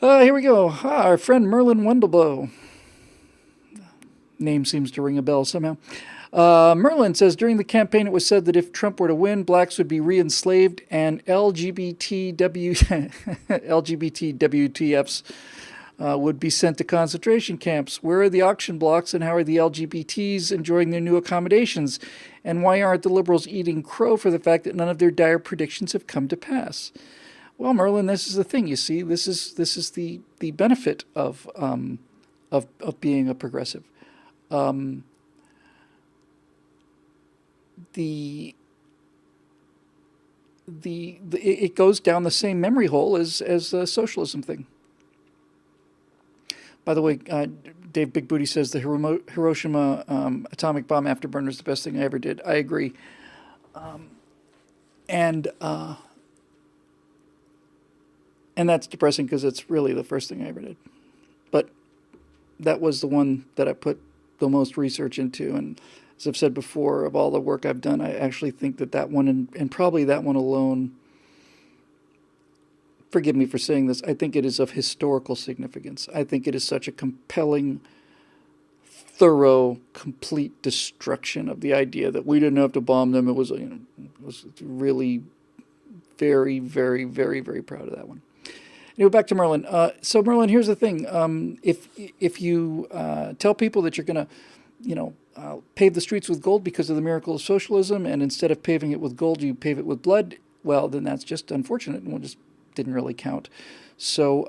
Here we go. Our friend Merlin Wendelboe. Name seems to ring a bell somehow. Merlin says during the campaign it was said that if Trump were to win, blacks would be re-enslaved and LGBT WTFs would be sent to concentration camps. Where are the auction blocks and how are the LGBTs enjoying their new accommodations? And why aren't the liberals eating crow for the fact that none of their dire predictions have come to pass? Well, Merlin, this is the thing. You see, this is the benefit of being a progressive. Um, the it goes down the same memory hole as the socialism thing. By the way, Dave Big Booty says the Hiroshima atomic bomb afterburner is the best thing I ever did. I agree, and and that's depressing because it's really the first thing I ever did. But that was the one that I put the most research into, and as I've said before, of all the work I've done, I actually think that that one and probably that one alone. Forgive me for saying this. I think it is of historical significance. I think it is such a compelling, thorough, complete destruction of the idea that we didn't have to bomb them. It was, it was really very, very, very, very proud of that one. Anyway, back to Merlin. So Merlin, here's the thing: if you tell people that you're going to, pave the streets with gold because of the miracle of socialism, and instead of paving it with gold, you pave it with blood, well, then that's just unfortunate, and we'll just didn't really count. So,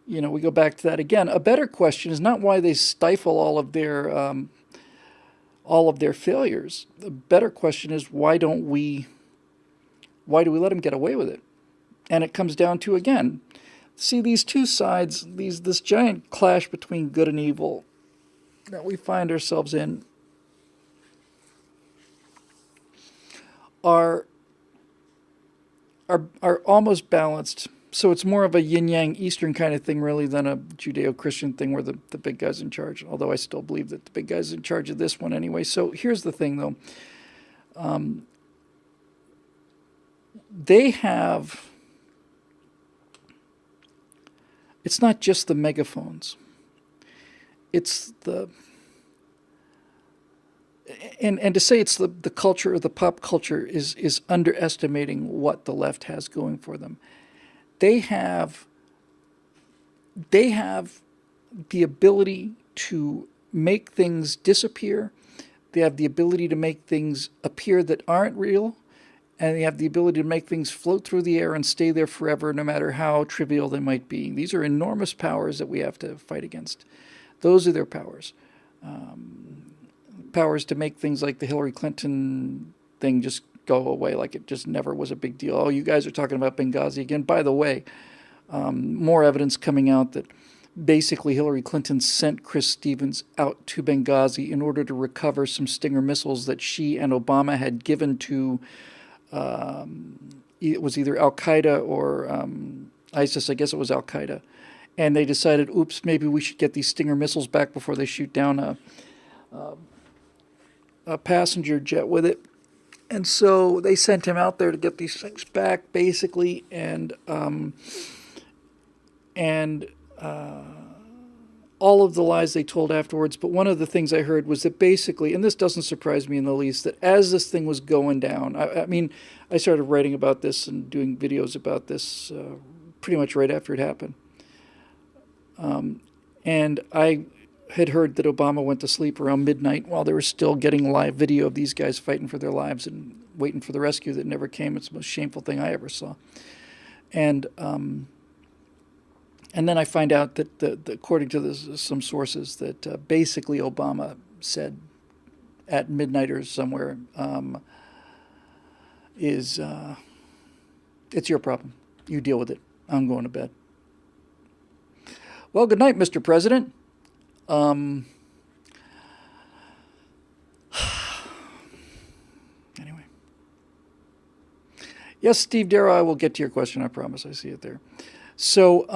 we go back to that again. A better question is not why they stifle all of their failures. The better question is why do we let them get away with it? And it comes down to, again, see these two sides, this giant clash between good and evil that we find ourselves in are almost balanced. So it's more of a yin-yang Eastern kind of thing, really, than a Judeo-Christian thing where the big guy's in charge. Although I still believe that the big guy's in charge of this one anyway. So here's the thing, though. They have... It's not just the megaphones. It's the... And to say it's the culture or the pop culture is underestimating what the left has going for them. They have the ability to make things disappear. They have the ability to make things appear that aren't real. And they have the ability to make things float through the air and stay there forever, no matter how trivial they might be. These are enormous powers that we have to fight against. Those are their powers. Powers to make things like the Hillary Clinton thing just go away, like it just never was a big deal. Oh, you guys are talking about Benghazi again. By the way, more evidence coming out that basically Hillary Clinton sent Chris Stevens out to Benghazi in order to recover some Stinger missiles that she and Obama had given to, it was either Al-Qaeda or ISIS. I guess it was Al-Qaeda. And they decided, oops, maybe we should get these Stinger missiles back before they shoot down a passenger jet with it. And so they sent him out there to get these things back, basically, and all of the lies they told afterwards. But one of the things I heard was that basically, and this doesn't surprise me in the least, that as this thing was going down, I mean, I started writing about this and doing videos about this pretty much right after it happened. And I had heard that Obama went to sleep around midnight while they were still getting live video of these guys fighting for their lives and waiting for the rescue that never came. It's the most shameful thing I ever saw. And then I find out that according to some sources, that basically Obama said at midnight or somewhere, it's your problem. You deal with it. I'm going to bed. Well, good night, Mr. President. Anyway. Yes, Steve Darrow, I will get to your question, I promise. I see it there. So,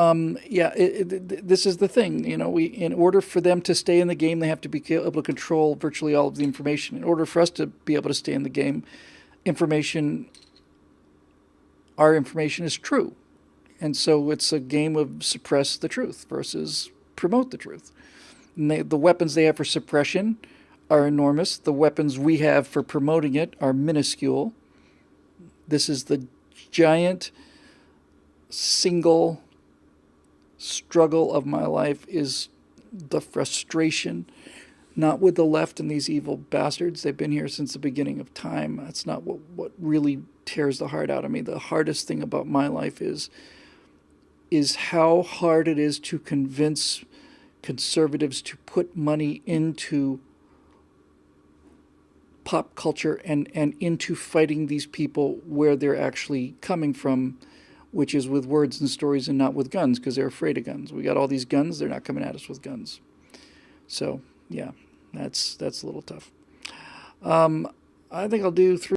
this is the thing. In order for them to stay in the game, they have to be able to control virtually all of the information. In order for us to be able to stay in the game, our information is true. And so it's a game of suppress the truth versus promote the truth. And the weapons they have for suppression are enormous. The weapons we have for promoting it are minuscule. This is the giant single struggle of my life, is the frustration, not with the left and these evil bastards. They've been here since the beginning of time. That's not what really tears the heart out of me. The hardest thing about my life is how hard it is to convince conservatives to put money into pop culture and into fighting these people where they're actually coming from, which is with words and stories and not with guns, because they're afraid of guns. We got all these guns, they're not coming at us with guns. So, yeah, that's a little tough. I think I'll do 3